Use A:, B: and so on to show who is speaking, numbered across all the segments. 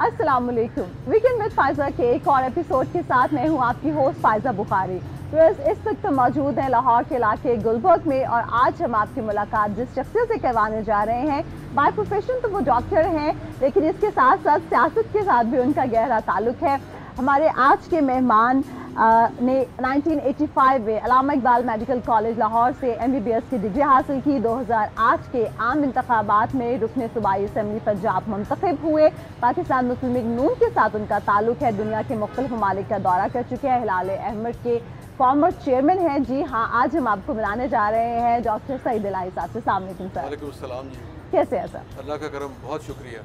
A: अस्सलाम वालेकुम। Weekend with Faiza के एक और एपिसोड के साथ मैं हूं आपकी होस्ट फायजा बुखारी। इस वक्त मौजूद हैं लाहौर के इलाके गुलबर्ग में और आज हम आपकी मुलाकात जिस शख्सियत से करवाने जा रहे हैं, बाय प्रोफेशन तो वो डॉक्टर हैं, लेकिन इसके साथ साथ सियासत के साथ भी उनका गहरा ताल्लुक है। हमारे आज के मेहमान ने 1985 में अल्लामा इकबाल मेडिकल कॉलेज लाहौर से MBBS की डिग्री हासिल की। 2008 के आम इंतखाबात में रुकने सूबाई असम्बली पंजाब मुंतखब हुए। पाकिस्तान मुस्लिम लीग नून के साथ उनका ताल्लुक है। दुनिया के मुख्तलिफ ममालिक का दौरा कर चुके हैं। हिलाल अहमद के फॉर्मर चेयरमैन हैं। जी हाँ, आज हम आपको मिलाने जा रहे हैं डॉक्टर सईद इलाही साहब से। अस्सलाम वालेकुम सर।
B: वालेकुम सलाम जी।
A: कैसे हैं सर?
B: अल्लाह का करम, बहुत शुक्रिया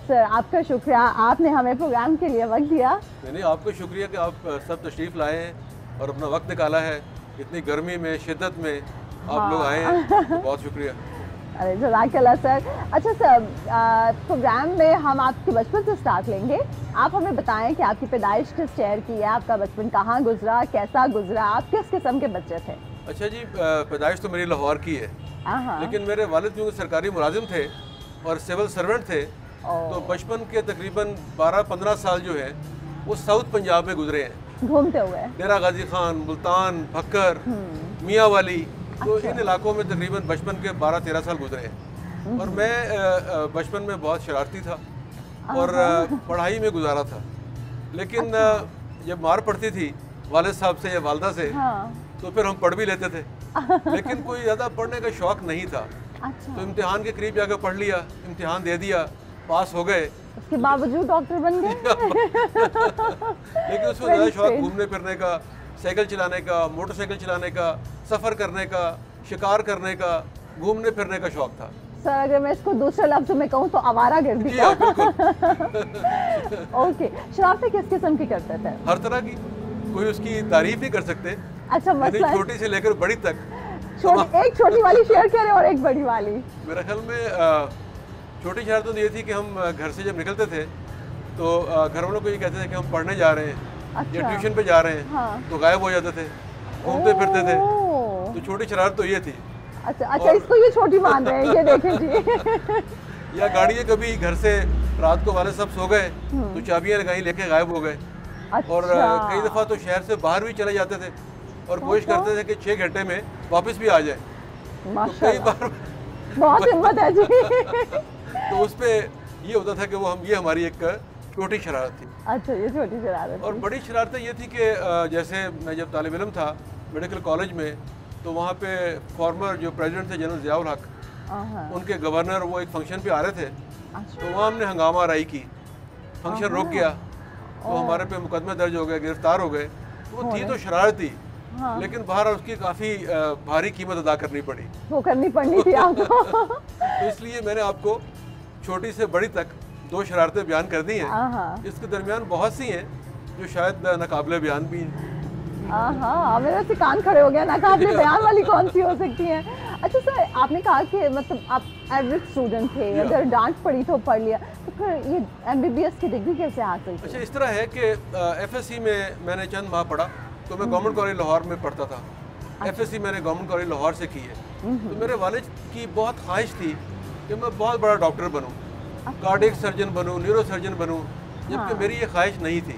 A: सर। आपका शुक्रिया, आपने हमें प्रोग्राम के लिए वक्त दिया।
B: नहीं, आपको शुक्रिया कि आप सब तशरीफ़ लाए हैं और अपना वक्त निकाला है। इतनी गर्मी में, शिद्दत में आप लोग आए हैं, तो बहुत शुक्रिया।
A: अरे जज़ाकल्लाह सर। अच्छा सर, प्रोग्राम में हम आपके बचपन से स्टार्ट लेंगे। आप हमें बताएं कि आपकी पैदाइश किस शहर की है, आपका बचपन कहाँ गुजरा, कैसा गुजरा, आप किस किस्म के बच्चे थे?
B: अच्छा जी, पैदाइश तो मेरी लाहौर की है, लेकिन मेरे वालिद क्योंकि सरकारी मुलाजिम थे और सिविल सर्वेंट थे, तो बचपन के तकरीबन 12-15 साल जो है वो साउथ पंजाब में गुजरे हैं,
A: घूमते हुए।
B: डेरा गाजी खान, मुल्तान, भक्कर, मियाँ वाली, तो इन इलाकों में तकरीबन बचपन के 12-13 साल गुजरे हैं। और मैं बचपन में बहुत शरारती था और पढ़ाई में गुजारा था, लेकिन जब मार पड़ती थी वालिद साहब से या वालदा से, तो फिर हम पढ़ भी लेते थे, लेकिन कोई ज़्यादा पढ़ने का शौक़ नहीं था। तो इम्तिहान के करीब जाकर पढ़ लिया, इम्तिहान दे दिया, पास हो गए,
A: उसके बावजूद डॉक्टर बन गए।
B: लेकिन उसमें ज़्यादा शौक घूमने फिरने का, साइकिल चलाने का, मोटरसाइकिल चलाने का, सफ़र करने का, शिकार करने का, घूमने फिरने का शौक था।
A: सर अगर मैं इसको दूसरे लफ्ज़ में कहूँ तो आवारागर्दी का। ओके, शरारतें किस किस्म की करते थे?
B: हर तरह की, कोई उसकी तारीफ नहीं कर सकते।
A: अच्छा, मतलब
B: छोटी से लेकर बड़ी तक।
A: एक छोटी वाली शेयर करें और एक बड़ी वाली।
B: मेरे ख्याल में छोटी शरारत तो ये थी कि हम घर से जब निकलते थे तो घर वालों को ये कहते थे कि हम पढ़ने जा रहे हैं या ट्यूशन पे जा रहे हैं, तो गायब हो जाते थे, घूमते फिरते थे। तो छोटी शरारत तो ये थी।
A: अच्छा, इसको ये छोटी मान रहे हैं, ये देखें जी।
B: या गाड़ियाँ कभी घर से रात को वाले सब सो गए तो चाबियाँ लगाई, लेके गायब हो गए। और कई दफ़ा तो शहर से बाहर भी चले जाते थे और कोशिश करते थे कि 6 घंटे में वापस भी आ जाए। तो कई बार
A: बहुत हिम्मत है जी।
B: तो उस पे ये होता था कि ये हमारी एक छोटी शरारत थी।
A: अच्छा, ये छोटी शरारत।
B: और बड़ी शरारतें ये थी कि जैसे मैं जब तालिब इल्म था मेडिकल कॉलेज में, तो वहाँ पे फॉर्मर जो प्रेसिडेंट थे जनरल ज़ियाउल हक, उनके गवर्नर वो एक फंक्शन पे आ रहे थे। तो वहाँ हमने हंगामा राई की, फंक्शन रुक गया, तो हमारे पे मुकदमे दर्ज हो गए, गिरफ्तार हो गए। वो थी तो शरारती, लेकिन बाहर उसकी काफ़ी भारी कीमत अदा करनी पड़ी।
A: वो करनी पड़नी थी आपको।
B: तो इसलिए मैंने आपको छोटी से बड़ी तक 2 शरारतें बयान कर दी हैं। इसके दरमियान बहुत सी हैं जो शायद नाकाबिले बयान भी हैं।
A: मेरे से कान खड़े हो गया, नाकाबिले बयान वाली कौन सी हो सकती हैं? अच्छा सर, आपने कहा कि मतलब आप एवरेज स्टूडेंट थे, अगर डांट पड़ी तो पढ़ लिया, तो फिर ये MBBS की डिग्री कैसे हासिल की?
B: अच्छा, इस तरह है कि FSC में मैंने चंद माह पढ़ा, तो मैं गवर्नमेंट कॉलेज लाहौर में पढ़ता था। FSC मैंने गवर्नमेंट कॉलेज लाहौर से की है। तो मेरे वालिद की बहुत ख्वाहिश थी कि मैं बहुत बड़ा डॉक्टर बनूं, कार्डियक सर्जन बनूं, न्यूरो सर्जन बनूं, जबकि मेरी ये ख्वाहिश नहीं थी,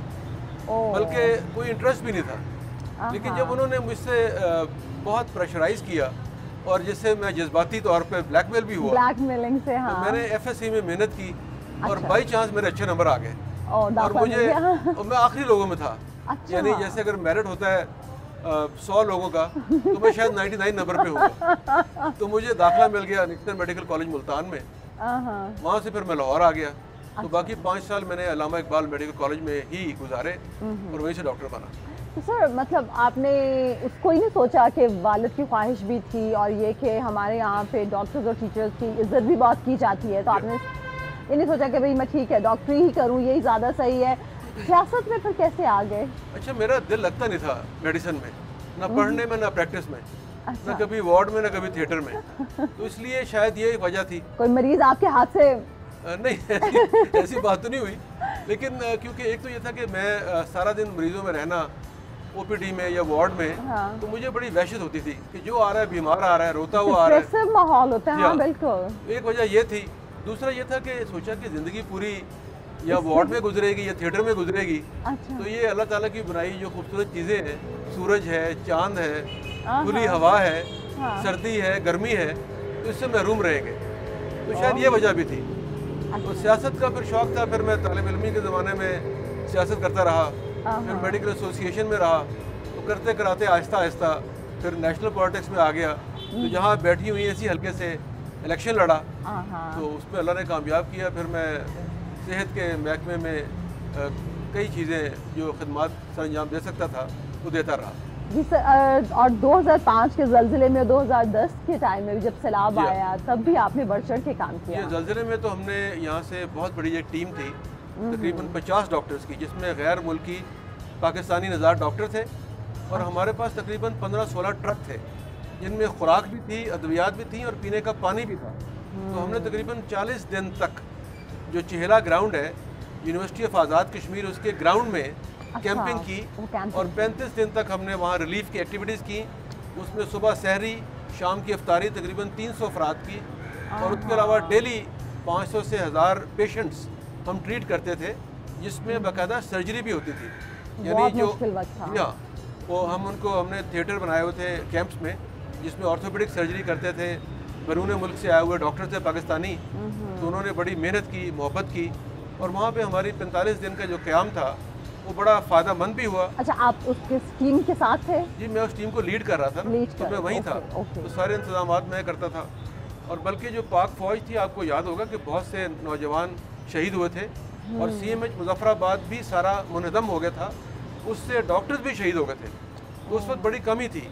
B: बल्कि कोई इंटरेस्ट भी नहीं था। लेकिन जब उन्होंने मुझसे बहुत प्रेशराइज़ किया और जिससे मैं जज्बाती तौर पे ब्लैकमेल भी हुआ,
A: ब्लैकमेलिंग से,
B: तो मैंने FSC में मेहनत की और बाई चांस मेरे अच्छे नंबर आ गए। और मैं आखिरी लोगों में था। यानी जैसे अगर मेरिट होता है 100 लोगों का, तो मैं शायद 99 नंबर पे हूँ। तो मुझे दाखिला मिल गया निक्सन मेडिकल कॉलेज मुल्तान में। वहाँ से फिर मैं लाहौर आ गया। तो बाकी 5 साल मैंने अल्लामा इकबाल मेडिकल कॉलेज में ही गुजारे और वहीं से डॉक्टर बना।
A: तो सर मतलब आपने उसको ही नहीं सोचा कि वालिद की ख्वाहिश भी थी और ये कि हमारे यहाँ पे डॉक्टर्स और टीचर्स की इज्जत भी बहुत की जाती है, तो आपने ये नहीं सोचा कि भाई मैं ठीक है डॉक्टरी ही करूँ, यही ज़्यादा सही है? सियासत में फिर कैसे आ गए?
B: अच्छा, मेरा दिल लगता नहीं था मेडिसिन में, ना पढ़ने में ना प्रैक्टिस में। ना कभी वार्ड में ना कभी थिएटर में, तो इसलिए शायद ये वजह थी।
A: कोई मरीज आपके हाथ से
B: नहीं, ऐसी बात तो नहीं हुई, लेकिन क्योंकि एक तो ये था कि मैं सारा दिन मरीजों में रहना, OPD में या वार्ड में, तो मुझे बड़ी वहशत होती थी कि जो आ रहा है बीमार आ रहा है, रोता हुआ आ रहा है,
A: माहौल होता है। हाँ, बिल्कुल।
B: एक वजह ये थी। दूसरा ये था कि सोचा कि ज़िंदगी पूरी या वार्ड में गुजरेगी या थिएटर में गुजरेगी।
A: अच्छा।
B: तो ये अल्लाह ताला की बनाई जो खूबसूरत चीज़ें हैं, सूरज है, चांद है,
A: हाँ,
B: खुली
A: हाँ।
B: हवा है,
A: हाँ।
B: सर्दी है, गर्मी है, तो इससे महरूम रहेंगे। तो शायद ये वजह भी थी। तो सियासत का फिर शौक़ था, फिर मैं तालिब इल्मी के ज़माने में सियासत करता रहा, फिर मेडिकल एसोसिएशन में रहा, तो करते कराते आहिस्ता आहिस्ता फिर नेशनल पॉलिटिक्स में आ गया। तो जहाँ बैठी हुई इसी हल्के से इलेक्शन लड़ा, तो उसमें अल्लाह ने कामयाब किया। फिर मैं सेहत के महकमे में कई चीज़ें जो खदमात सर अंजाम दे सकता था वो देता रहा।
A: जी सर, और 2005 के ज़लज़ले में, 2010 के टाइम में भी जब सैलाब आया, तब भी आपने बढ़ चढ़ के काम किया।
B: ये ज़लज़ले में तो हमने यहाँ से बहुत बड़ी एक टीम थी, तकरीबन 50 डॉक्टर्स की, जिसमें गैर मुल्की पाकिस्तानी नज़ार डॉक्टर थे, और हमारे पास तकरीबन 15-16 ट्रक थे, जिनमें खुराक भी थी, अद्वियात भी थी और पीने का पानी भी था। तो हमने तकरीबन 40 दिन तक जो चेहला ग्राउंड है यूनिवर्सिटी ऑफ आज़ाद कश्मीर, उसके ग्राउंड में कैंपिंग की, और 35 दिन तक हमने वहाँ रिलीफ की एक्टिविटीज़ की। उसमें सुबह सहरी, शाम की इफ्तारी तकरीबन 300 अफराद की, और उसके अलावा डेली 500 से 1000 पेशेंट्स हम ट्रीट करते थे, जिसमें बाकायदा सर्जरी भी होती थी। यानी जो वो हमने थिएटर बनाए हुए थे कैंप्स में, जिसमें ऑर्थोपेडिक सर्जरी करते थे। बैरून मुल्क से आए हुए डॉक्टर थे पाकिस्तानी, तो उन्होंने बड़ी मेहनत की, मोहब्बत की, और वहाँ पे हमारी 45 दिन का जो क़याम था वो बड़ा फ़ायदेमंद भी हुआ।
A: अच्छा, आप उसके टीम के साथ थे?
B: जी, मैं उस टीम को लीड कर रहा था, तो मैं वहीं था। तो सारे इंतजाम मैं करता था, और बल्कि जो पाक फ़ौज थी, आपको याद होगा कि बहुत से नौजवान शहीद हुए थे, और CMH मुजफ्फराबाद भी सारा मुनहदम हो गया था, उससे डॉक्टर्स भी शहीद हो गए थे। तो उस वक्त बड़ी कमी थी,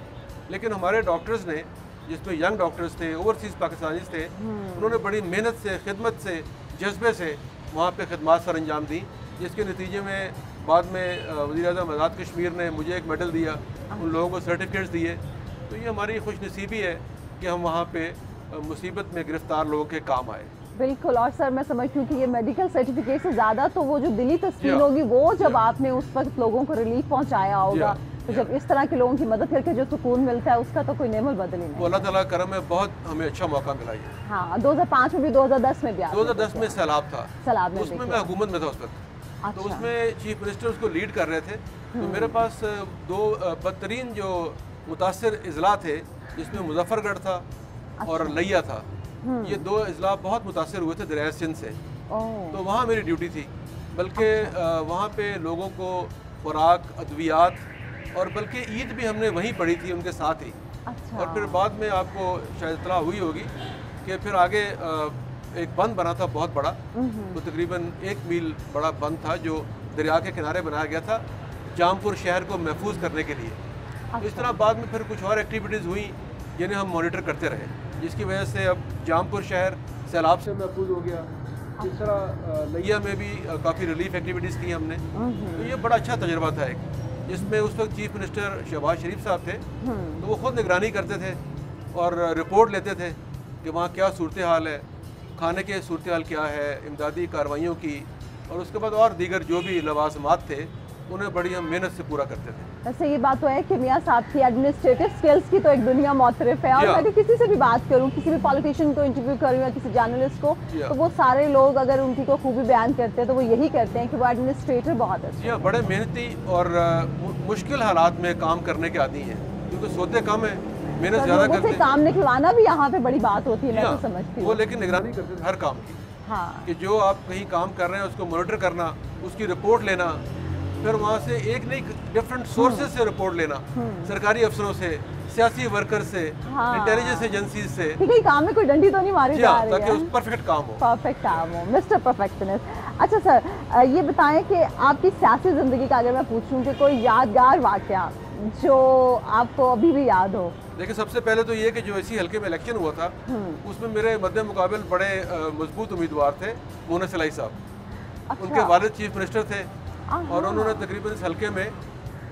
B: लेकिन हमारे डॉक्टर्स ने, जिसमें यंग डॉक्टर्स थे, ओवरसीज़ पाकिस्तानीज़ थे, उन्होंने बड़ी मेहनत से, खिदमत से, जज्बे से वहाँ पे खिदमत सर अंजाम दी, जिसके नतीजे में बाद में वज़ीर-ए-आज़म आज़ाद कश्मीर ने मुझे एक मेडल दिया, उन लोगों को सर्टिफिकेट्स दिए। तो ये हमारी खुशनसीबी है कि हम वहाँ पे मुसीबत में गिरफ्तार लोगों के काम आए।
A: बिल्कुल, और सर मैं समझती हूँ कि ये मेडिकल सर्टिफिकेट से ज़्यादा तो वो जो दिली तस्वीर होगी, वो जब आपने उस वक्त लोगों को रिलीफ पहुँचाया होगा, तो जब इस तरह के लोगों की मदद करके जो सुकून मिलता है, उसका तो कोई नेमल बदल ही नहीं।
B: अल्लाह ताला का करम है, बहुत हमें अच्छा मौका मिला ये।
A: हाँ, 2005 में भी, 2010 में भी।
B: 2010 में सैलाब था,
A: सैलाब
B: उसमें मैं हुकूमत में था उस वक्त। तो उसमें चीफ मिनिस्टर उसको लीड कर रहे थे। तो मेरे पास 2 बदतरीन जो मुतासर अजला थे, जिसमें मुजफ्फरगढ़ था और लिया था। ये 2 अजला बहुत मुतासर हुए थे दरिया सिंध से। तो वहाँ मेरी ड्यूटी थी, बल्कि वहाँ पे लोगों को खुराक, अद्वियात, और बल्कि ईद भी हमने वहीं पढ़ी थी उनके साथ ही। और फिर बाद में आपको शायद इत्तला हुई होगी कि फिर आगे एक बंद बना था बहुत बड़ा, तो तकरीबन 1 मील बड़ा बंद था जो दरिया के किनारे बनाया गया था जामपुर शहर को महफूज करने के लिए। इस तरह बाद में फिर कुछ और एक्टिविटीज़ हुई जिन्हें हम मॉनिटर करते रहे, जिसकी वजह से अब जामपुर शहर सैलाब से महफूज हो गया। इस तरह लिया में भी काफ़ी रिलीफ एक्टिविटीज़ की हमने। तो ये बड़ा अच्छा तजुर्बा था एक, जिसमें उस वक्त चीफ मिनिस्टर शहबाज शरीफ साहब थे, तो वो ख़ुद निगरानी करते थे और रिपोर्ट लेते थे कि वहाँ क्या सूरत हाल है, खाने के सूरत हाल क्या है, इमदादी कार्रवाइयों की, और उसके बाद और दीगर जो भी लवाजमात थे उन्हें बड़ी हम मेहनत से पूरा करते थे।
A: वैसे ये बात तो है कि मियाँ साहब की एडमिनिस्ट्रेटिव स्किल्स की तो एक दुनिया मोतरफ है, और अगर किसी से भी बात करूँ, किसी भी पॉलिटिशियन को इंटरव्यू करूँ या किसी जर्नलिस्ट को, तो वो सारे लोग अगर उनकी को खूबी बयान करते हैं तो वो यही करते हैं कि वो एडमिनिस्ट्रेटर बहुत अच्छे हैं।
B: बड़े मेहनती और मुश्किल हालात में काम करने के आदी हैं, क्योंकि सोते कम है, मेहनत ज़्यादा करते हैं।
A: काम निकलवाना भी यहाँ पे बड़ी बात होती है, मैं तो समझती हूँ।
B: वो लेकिन निगरानी करते थे हर काम की। हाँ। कि जो आप कहीं काम कर रहे हैं उसको मॉनिटर करना, उसकी रिपोर्ट लेना, फिर वहाँ से एक नहीं डिफरेंट सोर्सेज से रिपोर्ट लेना, सरकारी अफसरों से, सियासी वर्कर से, इंटेलिजेंस एजेंसीज से,
A: कि काम में कोई डंडी तो नहीं मारी जा रही है,
B: ताकि परफेक्ट काम हो।
A: परफेक्ट काम हो, मिस्टर परफेक्शनिस्ट। अच्छा सर, ये बताएं कि आपकी सियासी ज़िंदगी का अगर मैं पूछूं कि कोई यादगार वाक़या जो आपको अभी भी याद हो।
B: देखिए, सबसे पहले तो ये कि जो इसी हल्के में इलेक्शन हुआ था, उसमें मेरे मद्दे मुकाबिल बड़े मजबूत उम्मीदवार थे मोना सलाई साहब। उनके वालिद चीफ मिनिस्टर थे और उन्होंने तकरीबन इस हल्के में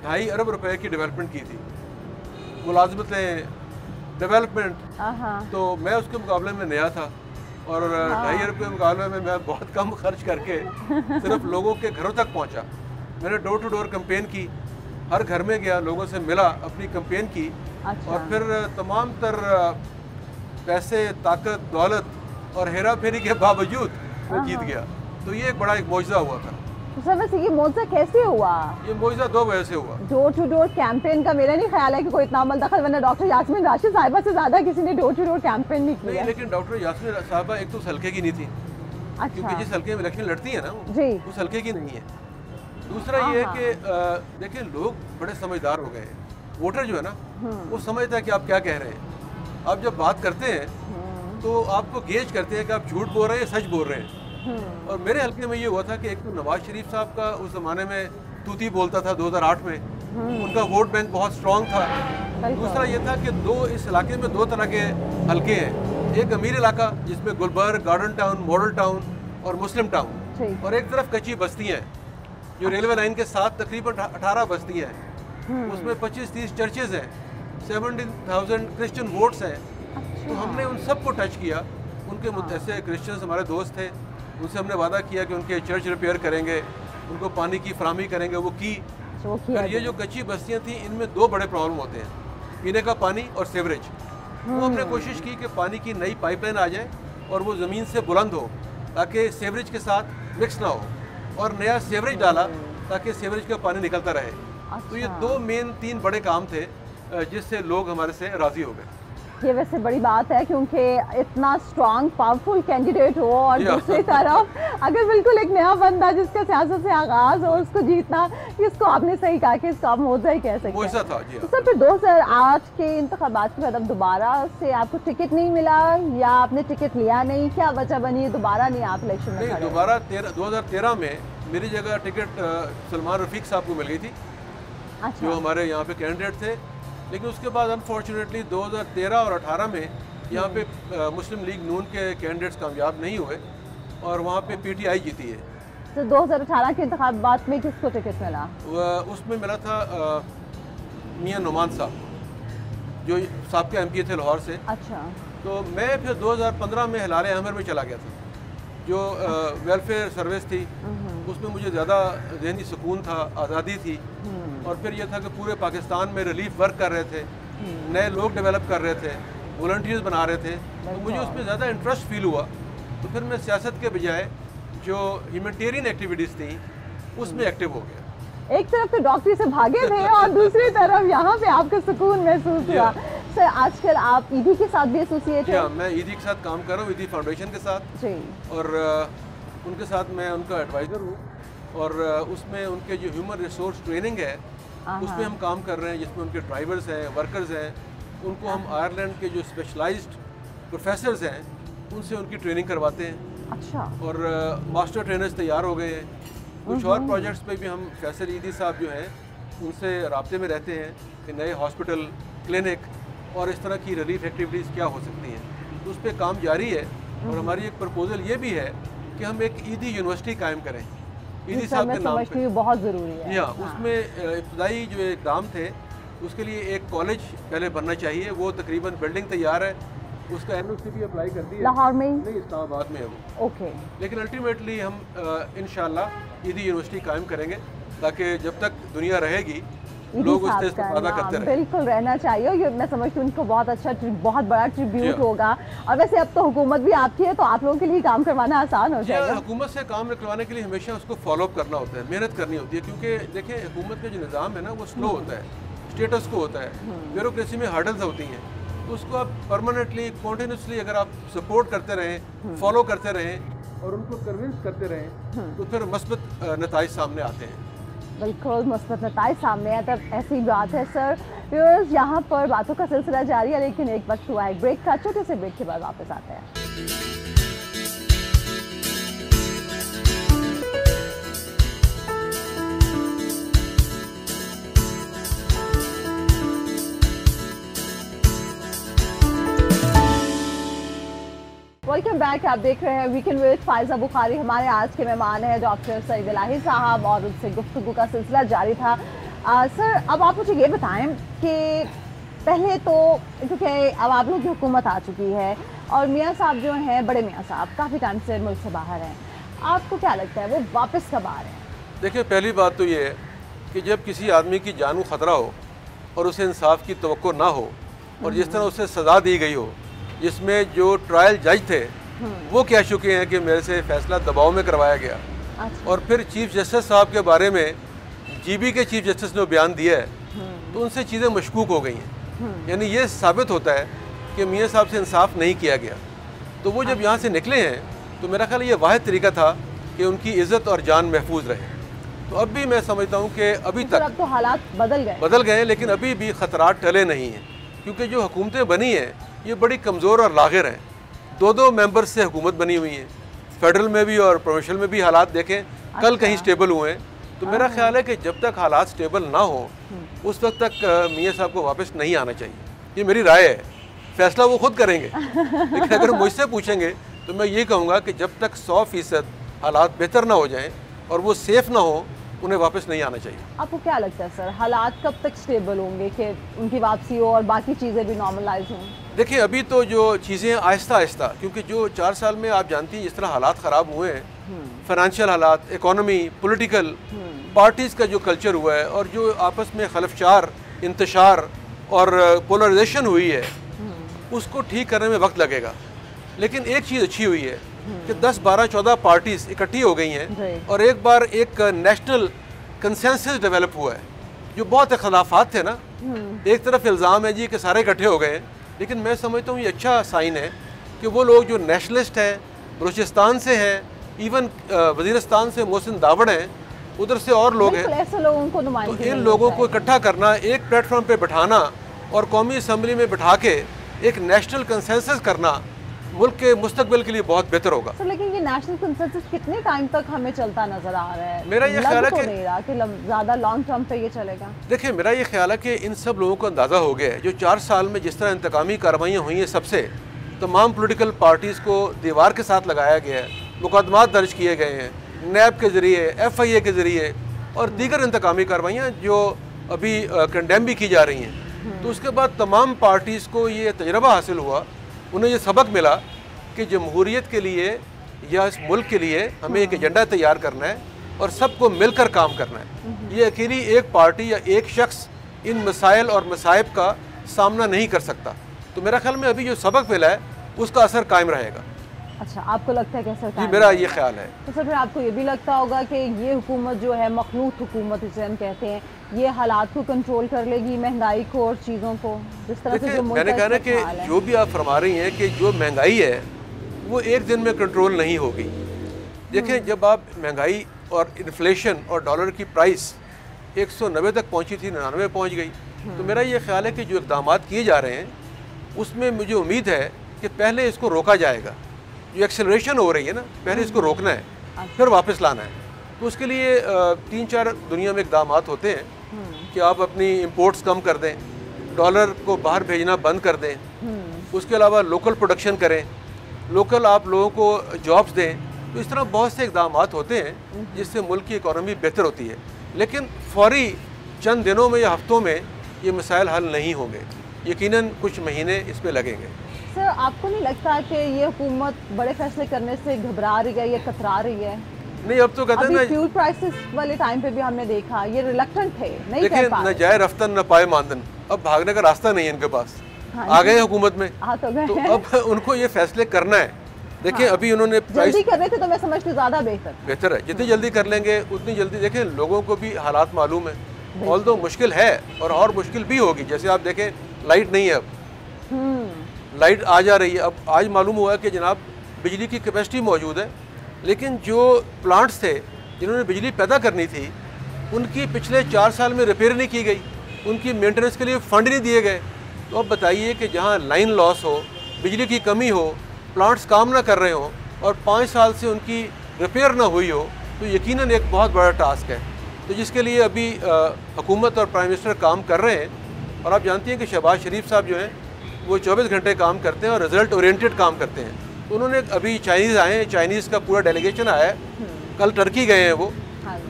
B: 2.5 अरब रुपए की डेवलपमेंट की थी, मुलाजमतें, डेवलपमेंट। तो मैं उसके मुकाबले में नया था और 2.5 अरब के मुकाबले में मैं बहुत कम खर्च करके सिर्फ लोगों के घरों तक पहुंचा। मैंने डोर टू डोर कैंपेन की, हर घर में गया, लोगों से मिला, अपनी कैंपेन की। और फिर तमाम तर पैसे, ताकत, दौलत और हेरा फेरी के बावजूद मैं जीत गया। तो ये एक बड़ा मौजज़ा हुआ था।
A: तो सर वैसे ये मौजज़ा कैसे हुआ?
B: ये मौजज़ा 2 वजह से हुआ।
A: डोर टू डोर कैंपेन का मेरा नहीं ख्याल है कि कोई इतना अमल दखल, वरना डॉक्टर यास्मीन राशिद साहिबा से ज़्यादा किसी ने डोर टू डोर कैंपेन नहीं किया।
B: नहीं, लेकिन डॉक्टर यास्मीन साहिबा एक तो उस हल्के की नहीं थी,
A: अच्छा।
B: क्योंकि जिस हल्के में इलेक्शन लड़ती है ना
A: जी,
B: उस हल्के की नहीं है। दूसरा ये है कि देखिए लोग बड़े समझदार हो गए हैं। वोटर जो है ना वो समझता है कि आप क्या कह रहे हैं। आप जब बात करते हैं तो आपको गेज करते हैं कि आप झूठ बोल रहे हैं या सच बोल रहे हैं। और मेरे हल्के में ये हुआ था कि एक तो नवाज शरीफ साहब का उस ज़माने में तूती बोलता था 2008 में, उनका वोट बैंक बहुत स्ट्रॉन्ग था। दूसरा ये था कि इस इलाके में 2 तरह के हल्के हैं, एक अमीर इलाका जिसमें Gulberg, Garden Town, Model Town और मुस्लिम टाउन, और एक तरफ कच्ची बस्तियाँ हैं जो रेलवे लाइन के साथ तकरीबन 18 बस्तियाँ हैं, उसमें 25-30 चर्चेज़ हैं, 17,000 क्रिश्चियन वोट्स हैं। तो हमने उन सबको टच किया। उनके ऐसे क्रिश्चियंस हमारे दोस्त थे, उनसे हमने वादा किया कि उनके चर्च रिपेयर करेंगे, उनको पानी की फराहमी करेंगे, वो की। फिर ये जो कच्ची बस्तियाँ थी इनमें 2 बड़े प्रॉब्लम होते हैं, पीने का पानी और सीवरेज। वो हमने कोशिश की कि पानी की नई पाइपलाइन आ जाए और वो ज़मीन से बुलंद हो ताकि सीवरेज के साथ मिक्स ना हो, और नया सीवरेज डाला ताकि सीवरेज का पानी निकलता रहे। तो ये 3 बड़े काम थे जिससे लोग हमारे से राज़ी हो गए।
A: ये वैसे बड़ी बात है क्योंकि इतना स्ट्रॉन्ग पावरफुल कैंडिडेट हो और दूसरी तरफ अगर बिल्कुल एक नया बंदा जिसका सियासत से आगाज हो उसको जीतना, इसको आपने सही कहा कि इसको आप मौजज़ा ही कह सकते हैं।
B: था जी।
A: तो सर फिर 2008 के इंतखाबात के बाद अब दोबारा से आपको टिकट नहीं मिला या आपने टिकट लिया नहीं, क्या वजह बनी दोबारा नहीं आप इलेक्शन में खड़े?
B: दोबारा 2013 में मेरी जगह टिकट सलमान रफीक साहब को मिल गई थी। अच्छा। जो हमारे यहाँ पे कैंडिडेट थे, लेकिन उसके बाद अनफॉर्चुनेटली 2013 और 18 में यहाँ पे मुस्लिम लीग नून के कैंडिडेट्स कामयाब नहीं हुए और वहाँ पे पीटीआई जीती है।
A: तो 2018 के इंतखाबात में किसको टिकट मिला?
B: उसमें मिला था मियां नुमान साहब जो साहब के एमपी थे लाहौर से।
A: अच्छा।
B: तो मैं फिर 2015 में हिलाल अहमर में चला गया था, जो वेलफेयर सर्विस थी, उसमें मुझे ज़्यादा ज़हनी सुकून था, आज़ादी थी। और फिर यह था कि पूरे पाकिस्तान में रिलीफ वर्क कर रहे थे, नए लोग डेवलप कर रहे थे, वॉलंटियर्स बना रहे थे, तो मुझे उसमें ज़्यादा इंटरेस्ट फील हुआ। तो फिर मैं सियासत के बजाय जो ह्यूमैनिटेरियन एक्टिविटीज़ थी उसमें एक्टिव हो गया।
A: एक तरफ तो डॉक्टरी से भागे थे और दूसरी तरफ यहाँ पे आपको सुकून महसूस हुआ। सर आजकल आप ईदी के साथ भी एसोसिएट हैं?
B: मैं ईदी के साथ काम कर रहा हूँ, ईदी फाउंडेशन के साथ जी। और उनके साथ मैं उनका एडवाइज़र हूँ और उसमें उनके जो ह्यूमन रिसोर्स ट्रेनिंग है उसमें हम काम कर रहे हैं, जिसमें उनके ड्राइवर्स हैं, वर्कर्स हैं, उनको हम आयरलैंड के जो स्पेशलाइज्ड प्रोफेसर्स हैं उनसे उनकी ट्रेनिंग करवाते हैं।
A: अच्छा।
B: और मास्टर ट्रेनर्स तैयार हो गए हैं। कुछ और प्रोजेक्ट्स पे भी हम फैसल ईदी साहब जो हैं उनसे राब्ते में रहते हैं कि नए हॉस्पिटल, क्लिनिक और इस तरह की रिलीफ एक्टिविटीज़ क्या हो सकती हैं, तो उस पर काम जारी है। और हमारी एक प्रपोजल ये भी है कि हम एक ईदी यूनिवर्सिटी कायम करें ईदी साहब के नाम पे।
A: बहुत ज़रूरी है।
B: हाँ, उसमें इब्तदाई जो इक़दाम थे उसके लिए एक कॉलेज पहले बनना चाहिए, वो तकरीबन बिल्डिंग तैयार है, उसका एनओसी भी अप्लाई कर दी है।
A: लाहौर में? नहीं,
B: इस्लामाबाद में है वो।
A: ओके।
B: लेकिन अल्टीमेटली हम इंशाल्लाह ईदी यूनिवर्सिटी कायम करेंगे ताकि जब तक दुनिया रहेगी लोग उससे इस्तेफादा करते रहें।
A: बिल्कुल रहना चाहिए, ये मैं समझती हूँ उनको बहुत अच्छा, बहुत बड़ा ट्रिब्यूट होगा। और वैसे अब तो हुकूमत भी आपकी है तो आप लोगों के लिए काम करवाना आसान हो जाएगा।
B: हुकूमत से काम करवाने के लिए हमेशा उसको फॉलोअप करना होता है, मेहनत करनी होती है, क्योंकि देखिए हुकूमत का जो निज़ाम है ना वो स्लो होता है, स्टेटस को होता है, ब्यूरोक्रेसी में हर्डल्स होती हैं, तो उसको आप परमानेंटली कॉन्टीन्यूसली अगर आप सपोर्ट करते रहें, फॉलो करते रहें और उनको कन्विंस करते रहें तो फिर मस्बत नताइज सामने आते हैं।
A: बिल्कुल मुस्बत नताइज सामने है, तब ऐसी बात है। सर व्यूअर्स, यहाँ पर बातों का सिलसिला जारी है, लेकिन एक वक्त हुआ है ब्रेक का, छोटे से ब्रेक के बाद वापस आते हैं। Welcome back. आप देख रहे हैं वीकेंड विद फायजा बुखारी। हमारे आज के मेहमान हैं डॉक्टर सईद इलाही साहब और उनसे गुफ्तगू का सिलसिला जारी था। सर अब आप मुझे ये बताएं कि पहले तो क्योंकि अब आप लोगों की हुकूमत आ चुकी है और मियाँ साहब जो हैं, बड़े मियाँ साहब काफ़ी टाइम से मुल्क से बाहर हैं, आपको क्या लगता है वो वापस कब आ रहे हैं?
B: देखिए, पहली बात तो ये है कि जब किसी आदमी की जान को ख़तरा हो और उसे इंसाफ की तवक्को ना हो और जिस तरह उसे सज़ा दी गई हो, जिसमें जो ट्रायल जज थे वो कह चुके हैं कि मेरे से फैसला दबाव में करवाया गया।
A: अच्छा।
B: और फिर चीफ जस्टिस साहब के बारे में जीबी के चीफ जस्टिस ने बयान दिया है, तो उनसे चीज़ें मशकूक हो गई हैं। यानी ये साबित होता है कि मियाँ साहब से इंसाफ नहीं किया गया। तो वो जब यहाँ से निकले हैं तो मेरा ख्याल ये वाहिद तरीका था कि उनकी इज़्ज़त और जान महफूज रहे। तो अब भी मैं समझता हूँ कि अभी तक
A: अब तो हालात बदल गए हैं,
B: लेकिन अभी भी ख़तरात टले नहीं हैं, क्योंकि जो हुकूमतें बनी हैं ये बड़ी कमज़ोर और लाग़िर हैं। दो मेंबर से हुकूमत बनी हुई है, फेडरल में भी और प्रोविंशियल में भी। हालात देखें, कल कहीं स्टेबल हुए हैं। तो मेरा ख्याल है कि जब तक हालात स्टेबल ना हो उस वक्त तक मियाँ साहब को वापस नहीं आना चाहिए। ये मेरी राय है, फैसला वो खुद करेंगे। लेकिन अगर मुझसे पूछेंगे तो मैं ये कहूँगा कि जब तक 100% हालात बेहतर ना हो जाएं और वो सेफ़ ना हो, उन्हें वापस नहीं आना चाहिए।
A: आपको क्या लगता है सर, हालात कब तक स्टेबल होंगे कि उनकी वापसी हो और बाकी चीज़ें भी नॉर्मलाइज हों?
B: देखिए, अभी तो जो चीज़ें आहिस्ता आहिस्ता, क्योंकि जो 4 साल में आप जानती हैं जिस तरह हालात ख़राब हुए हैं, फाइनेंशियल हालात, इकोनॉमी, पॉलिटिकल, पार्टीज़ का जो कल्चर हुआ है और जो आपस में खलफचार, इंतशार और पोलराइजेशन हुई है, उसको ठीक करने में वक्त लगेगा। लेकिन एक चीज़ अच्छी हुई है कि 10, 12, 14 पार्टीज इकट्ठी हो गई हैं और एक बार एक नेशनल कंसेंसस डेवलप हुआ है। जो बहुत इख्तलाफात थे ना, एक तरफ इल्ज़ाम है जी कि सारे इकट्ठे हो गए हैं, लेकिन मैं समझता हूँ ये अच्छा साइन है कि वो लोग जो नेशनलिस्ट हैं, बलूचिस्तान से हैं, इवन वज़ीरिस्तान से मोहसिन दावड़ हैं, उधर से और लोग हैं,
A: ऐसे लोगों को
B: तो इन लोगों को इकट्ठा करना, एक प्लेटफॉर्म पे बिठाना और कौमी असम्बली में बिठा के एक नेशनल कंसेंसस करना मुल्क के मुस्तकबिल के लिए बहुत बेहतर होगा।
A: तो लेकिन ये नेशनल कंसेंसस कितने टाइम तक हमें चलता नजर आ रहा है?
B: मेरा ये ख्याल है
A: कि ज़्यादा लॉन्ग टर्म पे ये चलेगा।
B: देखिए, मेरा ये ख्याल है कि इन सब लोगों को अंदाज़ा हो गया है, जो 4 साल में जिस तरह इंतकामी कार्रवाइयाँ हुई हैं, सबसे तमाम पॉलिटिकल पार्टीज़ को दीवार के साथ लगाया गया है, मुकदमात दर्ज किए गए हैं नैब के ज़रिए, FIA के ज़रिए और दीगर इंतकामी कार्रवाइयाँ जो अभी कंडेम भी की जा रही हैं। तो उसके बाद तमाम पार्टीज़ को ये तजर्बा हासिल हुआ, उन्हें ये सबक मिला कि जमहूरियत के लिए या इस मुल्क के लिए हमें एक एजेंडा तैयार करना है और सबको मिलकर काम करना है। ये अकेली एक पार्टी या एक शख्स इन मसाइल और मसाइब का सामना नहीं कर सकता। तो मेरा ख्याल में अभी जो सबक मिला है उसका असर कायम रहेगा।
A: अच्छा, आपको लगता है कि असर कायम?
B: जी, मेरा ये ख्याल है।
A: तो सर फिर आपको ये भी लगता होगा कि ये हुकूमत जो है, मखलूत हुकूमत जिसे हम कहते हैं, ये हालात को कंट्रोल कर लेगी, महंगाई को और चीज़ों को, जिस तरह से जो
B: मैंने कहा ना कि जो भी आप फरमा रही हैं कि जो महंगाई है वो एक दिन में कंट्रोल नहीं होगी। देखें, जब आप महंगाई और इन्फ्लेशन और डॉलर की प्राइस 190 तक पहुंची थी, 99 पहुंच गई, तो मेरा ये ख्याल है कि जो इक़दाम किए जा रहे हैं उसमें मुझे उम्मीद है कि पहले इसको रोका जाएगा। जो एक्सेलरेशन हो रही है ना, पहले इसको रोकना है, फिर वापस लाना है। तो उसके लिए 3-4 दुनिया में इक़दाम होते हैं कि आप अपनी इंपोर्ट्स कम कर दें, डॉलर को बाहर भेजना बंद कर दें, उसके अलावा लोकल प्रोडक्शन करें, लोकल आप लोगों को जॉब्स दें। तो इस तरह बहुत से इक़दाम होते हैं जिससे मुल्क की इकॉनमी बेहतर होती है। लेकिन फौरी चंद दिनों में या हफ्तों में ये मसाइल हल नहीं होंगे, यकीनन कुछ महीने इस पर लगेंगे।
A: सर, आपको नहीं लगता कि ये हुकूमत बड़े फैसले करने से घबरा रही है या कतरा रही है?
B: नहीं, अब तो कहते हैं ना,
A: फ्यूल प्राइसेस वाले टाइम पे भी हमने देखा ये रिलक्टेंट थे, नहीं
B: कर पा रहे। न जाए रफ्तन न पाए मानदन, अब भागने का रास्ता नहीं है इनके पास। आ गए हुकूमत में, तो अब उनको ये फैसले करना है। देखिए, अभी उन्होंने
A: जल्दी कर रहे थे तो मैं समझती हूँ ज़्यादा बेहतर
B: है। जितनी जल्दी कर लेंगे उतनी जल्दी। देखें, लोगों को भी हालात मालूम है, ऑल्दो मुश्किल है और मुश्किल भी होगी। जैसे आप देखें, लाइट नहीं है, अब लाइट आ जा रही है। अब आज मालूम हुआ कि जनाब बिजली की कैपेसिटी मौजूद है, लेकिन जो प्लांट्स थे जिन्होंने बिजली पैदा करनी थी उनकी पिछले 4 साल में रिपेयर नहीं की गई, उनकी मेंटेनेंस के लिए फ़ंड नहीं दिए गए। तो अब बताइए कि जहाँ लाइन लॉस हो, बिजली की कमी हो, प्लांट्स काम ना कर रहे हों और 5 साल से उनकी रिपेयर ना हुई हो, तो यकीनन एक बहुत बड़ा टास्क है। तो जिसके लिए अभी हुकूमत और प्राइम मिनिस्टर काम कर रहे हैं। और आप जानती हैं कि शहबाज शरीफ साहब जो हैं वो 24 घंटे काम करते हैं और रिज़ल्ट ओरिएंटेड काम करते हैं। तो उन्होंने अभी चाइनीज़ आए हैं, चाइनीज़ का पूरा डेलीगेशन आया है, कल टर्की गए हैं वो।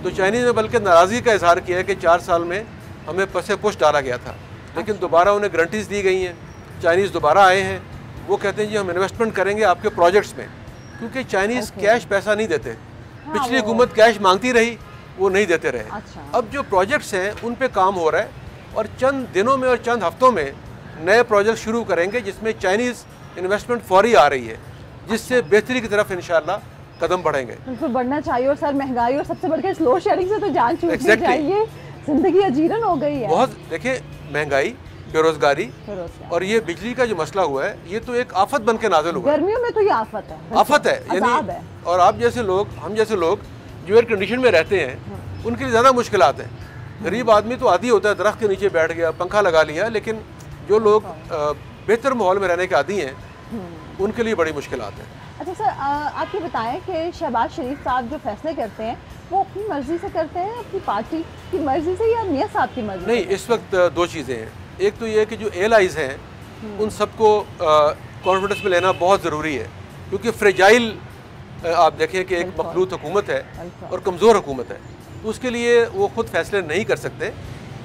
B: तो चाइनीज़ ने बल्कि नाराज़गी का इजहार किया है कि 4 साल में हमें पसे पुश डाला गया था, लेकिन दोबारा उन्हें गारंटीज़ दी गई हैं। चाइनीज़ दोबारा आए हैं, वो कहते हैं जी हम इन्वेस्टमेंट करेंगे आपके प्रोजेक्ट्स में, क्योंकि चाइनीज़ कैश पैसा नहीं देते। पिछली हुकूमत कैश मांगती रही, वो नहीं देते रहे। अब जो प्रोजेक्ट्स हैं उन पे काम हो रहा है और चंद दिनों में और चंद हफ्तों में नए प्रोजेक्ट शुरू करेंगे जिसमें चाइनीज़ इन्वेस्टमेंट फौरी आ रही है। जिससे बेहतरी की तरफ इंशाल्लाह कदम बढ़ेंगे।
A: बिल्कुल बढ़ना चाहिए। और सर महंगाई और सबसे बढ़कर लोड शेडिंग से तो जान छूटनी चाहिए, जिंदगी अजीरन हो गई है
B: बहुत। देखिए महंगाई, बेरोजगारी और ये बिजली का जो मसला हुआ है, ये तो एक आफत बन के नाजिल हुआ है।
A: गर्मियों में तो ये आफत है,
B: आफत है यानी। और आप जैसे लोग, हम जैसे लोग जो एयर कंडीशन में रहते हैं, उनके लिए ज़्यादा मुश्किलात हैं। गरीब आदमी तो आदी होता है, दरख्त के नीचे बैठ गया, पंखा लगा लिया, लेकिन जो लोग बेहतर माहौल में रहने के आदी हैं, उनके लिए बड़ी मुश्किलात हैं।
A: अच्छा सर, आप ये बताएं कि शहबाज शरीफ साहब जो फैसले करते हैं वो अपनी मर्जी से करते हैं, अपनी पार्टी की मर्जी से, या मियाँ साहब की मर्जी?
B: नहीं, इस वक्त दो चीज़ें हैं। एक तो ये है कि जो एयरलाइंस हैं उन सबको कॉन्फिडेंस में लेना बहुत ज़रूरी है, क्योंकि फ्रेजाइल आप देखें कि एक मखलूत हुकूमत है और कमज़ोर हुकूमत है, तो उसके लिए वो ख़ुद फैसले नहीं कर सकते,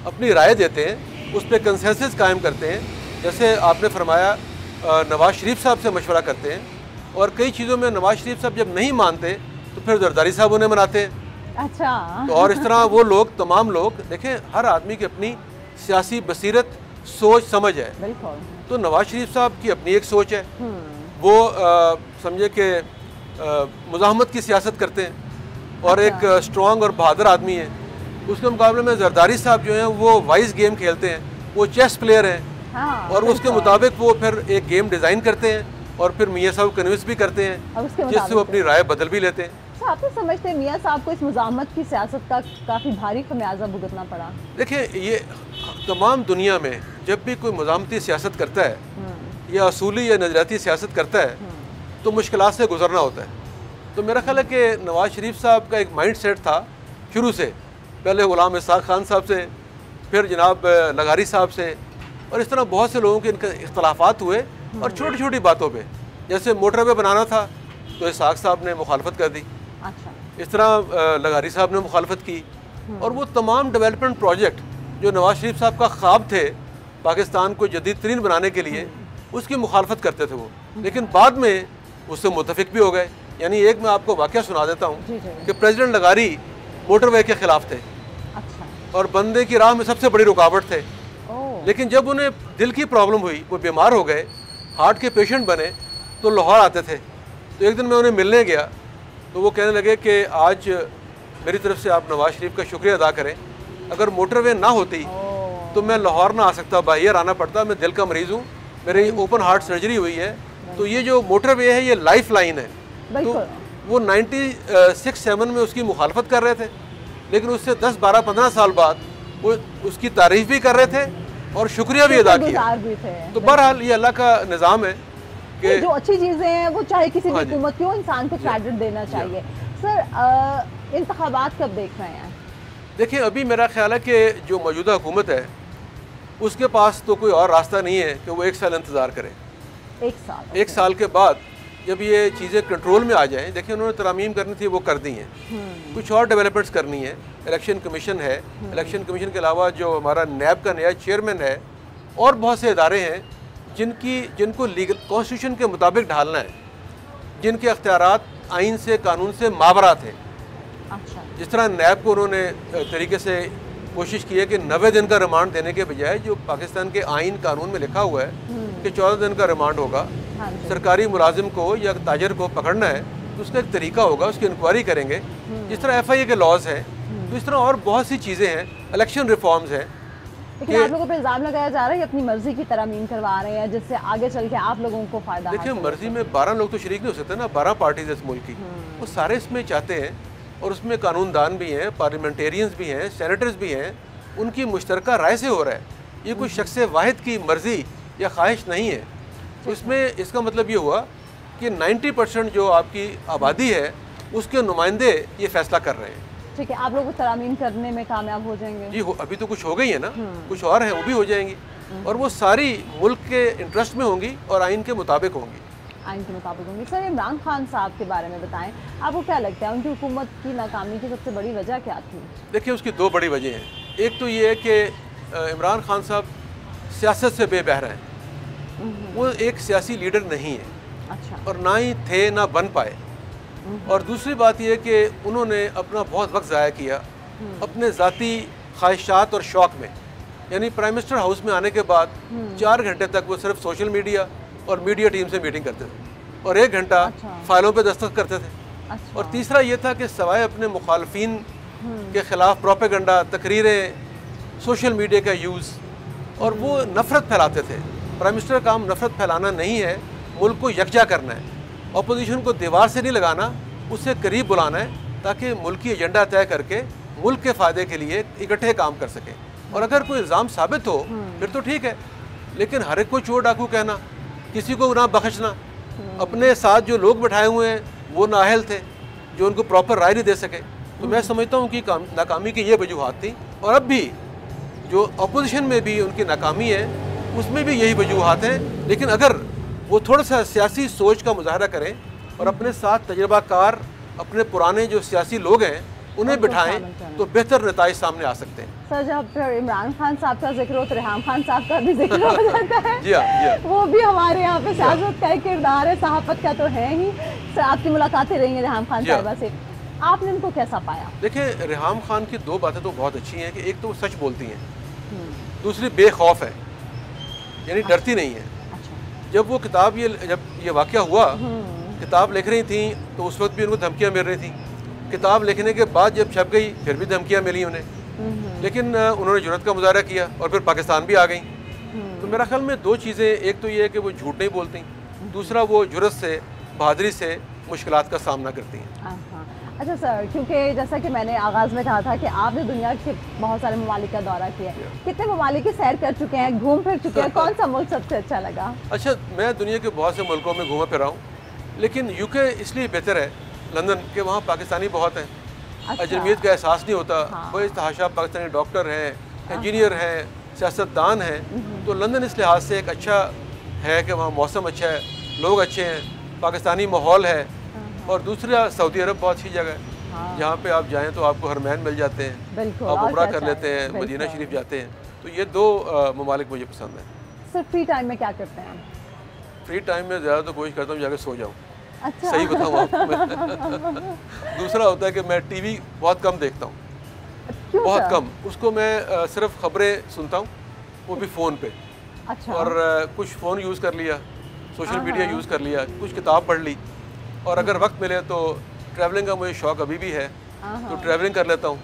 B: अपनी राय देते हैं, उस पर कंसेंसस कायम करते हैं। जैसे आपने फरमाया नवाज़ शरीफ साहब से मशवरा करते हैं, और कई चीज़ों में नवाज़ शरीफ साहब जब नहीं मानते तो फिर जरदारी साहब उन्हें मनाते हैं।
A: अच्छा।
B: तो और इस तरह वो लोग, तमाम लोग, देखें हर आदमी की अपनी सियासी बसीरत, सोच, समझ है। तो नवाज शरीफ साहब की अपनी एक सोच है, वो समझे कि मुज़ाहमत की सियासत करते हैं और एक स्ट्रॉन्ग और बहादुर आदमी है। उसके मुकाबले में जरदारी साहब जो हैं वो वाइज गेम खेलते हैं, वो चेस प्लेयर हैं, और उसके मुताबिक वो फिर एक गेम डिज़ाइन करते हैं और फिर मियाँ साहब कन्विंस भी करते हैं, जिससे वो अपनी राय बदल भी लेते हैं।
A: आप तो समझते हैं मियाँ साहब को इस मुज़ाहमत की सियासत का काफ़ी भारी खमियाजा भुगतना पड़ा?
B: देखिए, ये तमाम दुनिया में जब भी कोई मुज़ाहमती सियासत करता है या असूली या नज़रियाती सियासत करता है तो मुश्किलात से गुजरना होता है। तो मेरा ख्याल है कि नवाज़ शरीफ साहब का एक माइंड सेट था शुरू से, पहले गुलाम इसाक खान साहब से, फिर जनाब लगारी साहब से, और इस तरह बहुत से लोगों के इनके इख्तलाफात हुए, और छोटी छोटी बातों पे, जैसे मोटरवे बनाना था तो इसाक साहब ने मुखालफत कर दी।
A: अच्छा।
B: इस तरह लगारी साहब ने मुखालफत की, और वो तमाम डेवलपमेंट प्रोजेक्ट जो नवाज शरीफ साहब का ख्वाब थे पाकिस्तान को जदीद तरीन बनाने के लिए, उसकी मुखालफत करते थे वो, लेकिन बाद में उससे मुतफिक भी हो गए। यानी एक मैं आपको वाक़या सुना देता हूँ कि प्रेसिडेंट लगारी मोटरवे के ख़िलाफ़ थे।
A: अच्छा। और
B: बंदे की राह में सबसे बड़ी रुकावट थे, लेकिन जब उन्हें दिल की प्रॉब्लम हुई, वो बीमार हो गए, हार्ट के पेशेंट बने, तो लाहौर आते थे। तो एक दिन मैं उन्हें मिलने गया तो वो कहने लगे कि आज मेरी तरफ से आप नवाज शरीफ का शुक्रिया अदा करें, अगर मोटरवे ना होती तो मैं लाहौर ना आ सकता, बाहर आना पड़ता, मैं दिल का मरीज़ हूँ, मेरी ओपन हार्ट सर्जरी हुई है, तो ये जो मोटरवे है ये लाइफ लाइन है। तो वो 96-7 में उसकी मुखालफत कर रहे थे, लेकिन उससे 10, 12, 15 साल बाद वो उसकी तारीफ़ भी कर रहे थे और शुक्रिया भी अदा किया। तो बहरहाल ये अल्लाह का निज़ाम है कि
A: जो अच्छी चीज़ें हैं वो चाहे किसी भी हुकूमत की हो, इंसान को क्रेडिट देना चाहिए। सर, इंतखाबात कब देख रहे हैं?
B: देखिए, अभी मेरा ख्याल है कि जो मौजूदा हुकूमत है उसके पास तो कोई और रास्ता नहीं है कि वो 1 साल इंतज़ार करे। 1 साल के बाद जब ये चीज़ें कंट्रोल में आ जाएं, देखिए उन्होंने तरामीम करनी थी, वो कर दी हैं, कुछ और डेवलपमेंट्स करनी है। इलेक्शन कमीशन है, इलेक्शन कमीशन के अलावा जो हमारा नैब का नया चेयरमैन है, और बहुत से इदारे हैं जिनको लीगल कॉन्स्टिट्यूशन के मुताबिक ढालना है, जिनके अख्तियारात आइन से, कानून से मावरा थे।
A: अच्छा।
B: जिस तरह नैब को उन्होंने तरीके से कोशिश की है कि 90 दिन का रिमांड देने के बजाय जो पाकिस्तान के आइन कानून में लिखा हुआ है कि 14 दिन का रिमांड होगा, सरकारी मुलाजिम को या ताजर को पकड़ना है तो उसका एक तरीका होगा, उसकी इंक्वायरी करेंगे, जिस तरह FIA के लॉज हैं, तो इस तरह और बहुत सी चीज़ें हैं, इलेक्शन रिफॉर्म्स हैं।
A: लेकिन आप लोगों पर इल्ज़ाम लगाया जा रहा है कि अपनी मर्जी की तरामीम करवा रहे हैं, जिससे आगे चल के आप लोगों को फ़ायदा।
B: देखिए, मर्जी में 12 लोग तो शरीक नहीं हो सकते ना, 12 पार्टीज इस मुल्क की, वो सारे इसमें चाहते हैं, और उसमें कानूनदान भी हैं, पार्लियामेंटेरियंस भी हैं, सेनेटर्स भी हैं, उनकी मुश्तरका राय से हो रहा है। ये कोई शख्स वाहिद की मर्ज़ी या ख्वाहिश नहीं है। तो इसमें इसका मतलब ये हुआ कि 90% जो आपकी आबादी है उसके नुमाइंदे ये फैसला कर रहे हैं।
A: ठीक है, आप लोग तरामीम करने में कामयाब हो जाएंगे? जी,
B: अभी तो कुछ हो गई है ना, कुछ और है वो भी हो जाएंगी, और वो सारी मुल्क के इंटरेस्ट में होंगी और आइन के मुताबिक होंगी।
A: आइन के मुताबिक होंगी। सर, इमरान खान साहब के बारे में बताएं, आपको क्या लगता है उनकी हुकूमत की नाकामी की सबसे बड़ी वजह क्या थी? देखिए,
B: उसकी 2 बड़ी वजह हैं। एक तो ये है कि इमरान खान साहब सियासत से बेबहरा हैं, वो एक सियासी लीडर नहीं है।
A: अच्छा।
B: और ना ही थे, ना बन पाए। और दूसरी बात यह कि उन्होंने अपना बहुत वक्त ज़ाया किया अपने ज़ाती ख्वाहिशात और शौक़ में। यानी प्राइम मिनिस्टर हाउस में आने के बाद 4 घंटे तक वो सिर्फ सोशल मीडिया और मीडिया टीम से मीटिंग करते थे। और 1 घंटा
A: अच्छा।
B: फाइलों पे दस्तखत करते थे।
A: अच्छा।
B: और तीसरा ये था कि सवाए अपने मुखालफिन के ख़िलाफ़ प्रोपेगेंडा, तकरीरें, सोशल मीडिया का यूज़, और वो नफ़रत फैलाते थे। प्राइम मिनिस्टर का काम नफ़रत फैलाना नहीं है, मुल्क को यकजा करना है। अपोजिशन को दीवार से नहीं लगाना, उससे करीब बुलाना है ताकि मुल्की एजेंडा तय करके मुल्क के फ़ायदे के लिए इकट्ठे काम कर सकें। और अगर कोई इल्ज़ाम साबित हो फिर तो ठीक है, लेकिन हर एक को चोर डाकू कहना, किसी को ना बख्शना, अपने साथ जो लोग बैठाए हुए हैं वो नाअहल थे जो उनको प्रॉपर राय नहीं दे सके, तो मैं समझता हूँ कि नाकामी की ये वजूहात थी। और अब भी जो अपोजिशन में भी उनकी नाकामी है उसमें भी यही वजूहात हैं। लेकिन अगर वो थोड़ा सा सियासी सोच का मुजाहरा करें और अपने साथ तजर्बाकार अपने पुराने जो सियासी लोग हैं उन्हें बिठाएं तो बेहतर नताइज सामने आ सकते हैं।
A: सर, जब फिर इमरान खान साहब का जिक्र हो तो रेहाम खान साहब का भी जिक्र हो जाता है।
B: जी हाँ,
A: वो भी हमारे यहाँ पे सियासत का एक किरदार है, सहाफत का तो है ही। सर, आपकी मुलाकातें रही हैं रेहाम खान साहिबा से, आपने उनको कैसा पाया?
B: देखिए, रेहाम खान की 2 बातें तो बहुत अच्छी हैं कि एक तो वो सच बोलती हैं, दूसरी बेखौफ है, यानी डरती नहीं है। जब वो किताब जब ये वाक़या हुआ, किताब लिख रही थी तो उस वक्त भी उनको धमकियाँ मिल रही थी। किताब लिखने के बाद जब छप गई फिर भी धमकियाँ मिली उन्हें, लेकिन उन्होंने जुर्रत का मुजाहरा किया और फिर पाकिस्तान भी आ गई। तो मेरा ख्याल में 2 चीज़ें, एक तो ये है कि वो झूठ नहीं बोलती, दूसरा वो जुर्रत से, बहादुरी से मुश्किलात का सामना करती हैं।
A: अच्छा सर, क्योंकि जैसा कि मैंने आगाज़ में कहा था कि आपने दुनिया के बहुत सारे ममालिक का दौरा किया है, कितने ममालिक की सैर कर चुके हैं, घूम फिर चुके हैं, कौन सा मुल्क सबसे अच्छा लगा? अच्छा,
B: मैं दुनिया के बहुत से मुल्कों में घूमा फिरा हूँ, लेकिन यूके इसलिए बेहतर है, लंदन, के वहाँ पाकिस्तानी बहुत हैं। अच्छा। अजनबियत का एहसास नहीं होता। बड़े तहाशा पाकिस्तानी डॉक्टर हैं, इंजीनियर हैं, सियासतदान हैं। तो लंदन इस लिहाज से एक अच्छा है कि वहाँ मौसम अच्छा है, लोग अच्छे हैं, पाकिस्तानी माहौल है। और दूसरा सऊदी अरब बहुत अच्छी जगह है, जहाँ पे आप जाएँ तो आपको हरमैन मिल जाते हैं, आप उम्रा कर लेते हैं, मदीना शरीफ जाते हैं। तो ये 2 ममालिक मुझे पसंद है।
A: सर, फ्री टाइम में क्या करते हैं?
B: फ्री टाइम में ज़्यादा तो कोशिश करता हूँ जाके सो जाऊँ।
A: अच्छा।
B: सही बताऊँ आपको मैं। दूसरा होता है कि मैं टीवी बहुत कम देखता हूँ, बहुत कम। उसको मैं सिर्फ खबरें सुनता हूँ, वो भी फ़ोन पे। अच्छा। और कुछ फ़ोन यूज़ कर लिया, सोशल मीडिया यूज़ कर लिया, कुछ किताब पढ़ ली, और अगर वक्त मिले तो ट्रैवलिंग का मुझे शौक़ अभी भी है तो ट्रैवलिंग कर लेता हूँ।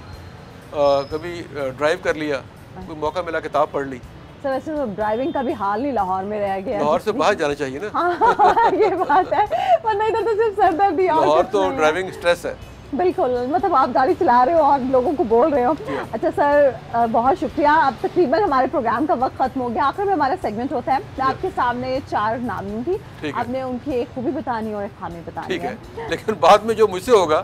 B: कभी ड्राइव कर लिया, कोई मौका मिला किताब पढ़ ली।
A: सर, वैसे तो ड्राइविंग का भी हाल नहीं लाहौर में रह गया है।
B: लाहौर से बाहर जाना चाहिए ना।
A: हाँ, ये बात है, वरना इधर तो सिर्फ सरदर्दी।
B: लाहौर तो ड्राइविंग स्ट्रेस है।
A: बिल्कुल, मतलब आप गाड़ी चला रहे हो और लोगों को बोल रहे हो। अच्छा सर, बहुत शुक्रिया। अब तकरीबन हमारे प्रोग्राम का वक्त खत्म हो गया। आखिर में हमारा सेगमेंट होता है, मैं आपके सामने 4 नाम लूँगी, आपने उनकी एक खूबी बतानी और एक खामी बतानी। ठीक है,
B: लेकिन बाद में जो मुझसे होगा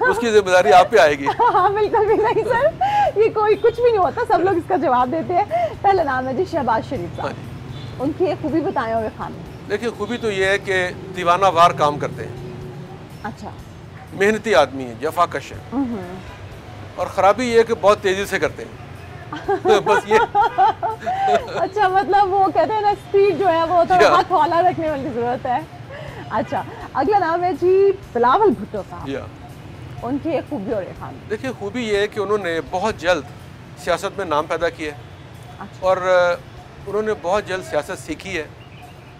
B: उसकी जिम्मेदारी आप पे आएगी।
A: हाँ, बिल्कुल भी नहीं सर, ये कोई कुछ भी नहीं होता, सब लोग इसका जवाब देते हैं। पहला नाम है जी शहबाज शरीफ साहब, उनकी एक खूबी बताएं और एक खामी।
B: देखिए, खूबी तो ये है कि दीवाना वार काम करते हैं।
A: अच्छा।
B: मेहनती आदमी है, जफाकश है। और ख़राबी ये है कि बहुत तेज़ी से करते हैं। बस ये।
A: अच्छा, मतलब वो कहते हैं ना, स्पीड जो है वो तो हाथ हौला रखने वाली ज़रूरत है। अच्छा, अगला नाम है जी बिलावल भुट्टो साहब, उनकी एक खूबी और एक खामी।
B: देखिए, खूबी ये है कि उन्होंने बहुत जल्द सियासत में नाम पैदा किया। अच्छा। और उन्होंने बहुत जल्द सियासत सीखी है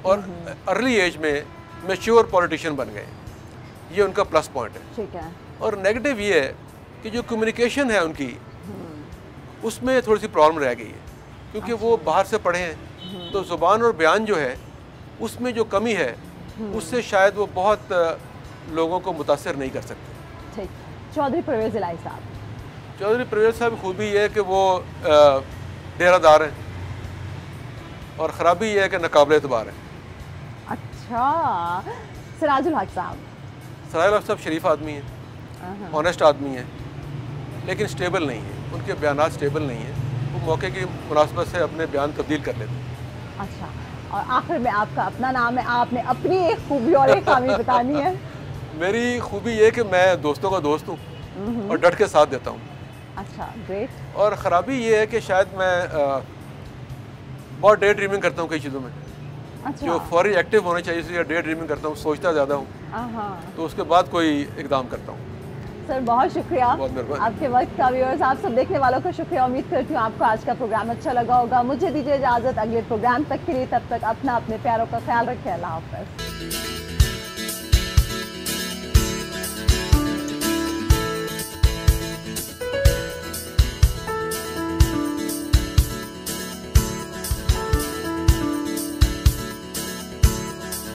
B: और अर्ली एज में मैच्योर पॉलिटिशियन बन गए। ये उनका प्लस पॉइंट है। ठीक है। और नेगेटिव ये है कि जो कम्युनिकेशन है उनकी, उसमें थोड़ी सी प्रॉब्लम रह गई है, क्योंकि वो बाहर से पढ़े हैं, तो ज़ुबान और बयान जो है उसमें जो कमी है उससे शायद वो बहुत लोगों को मुतासर नहीं कर सकते।
A: ठीक। चौधरी परवेज़ इलाही साहब,
B: चौधरी परवेज़ साहब खूबी ये है कि वो डेरादार हैं, और ख़राबी ये है कि नाकाबिल एतबार है।
A: अच्छा। सिराजुल हक साहब,
B: सिराजुल हक साहब शरीफ आदमी हैं, ऑनेस्ट आदमी हैं, लेकिन स्टेबल नहीं है, उनके बयानात स्टेबल नहीं है, वो मौके की मुनासबत से अपने बयान तब्दील कर लेते हैं।
A: अच्छा, और आखिर में आपका अपना नाम है, आपने अपनी एक खूबी और एक खामी बतानी है।
B: मेरी खूबी ये कि मैं दोस्तों का दोस्त हूँ और डट के साथ देता हूँ।
A: अच्छा, ग्रेट।
B: और ख़राबी ये है कि शायद मैं बहुत डे ड्रीमिंग करता हूँ कई चीज़ों में। अच्छा। जो फौरी एक्टिव होने चाहिए इसलिए डे ड्रीमिंग करता हूँ, सोचता ज़्यादा हूँ, तो उसके बाद कोई इकदाम करता हूँ।
A: सर, बहुत शुक्रिया आपके वक्त का। व्यूअर्स, आप सब देखने वालों का शुक्रिया। उम्मीद करती हूँ आपको आज का प्रोग्राम अच्छा लगा होगा। मुझे दीजिए इजाज़त, अगले प्रोग्राम तक के लिए, तब तक अपना अपने प्यारों का ख्याल रखें। अल्लाह हाफ़िज़।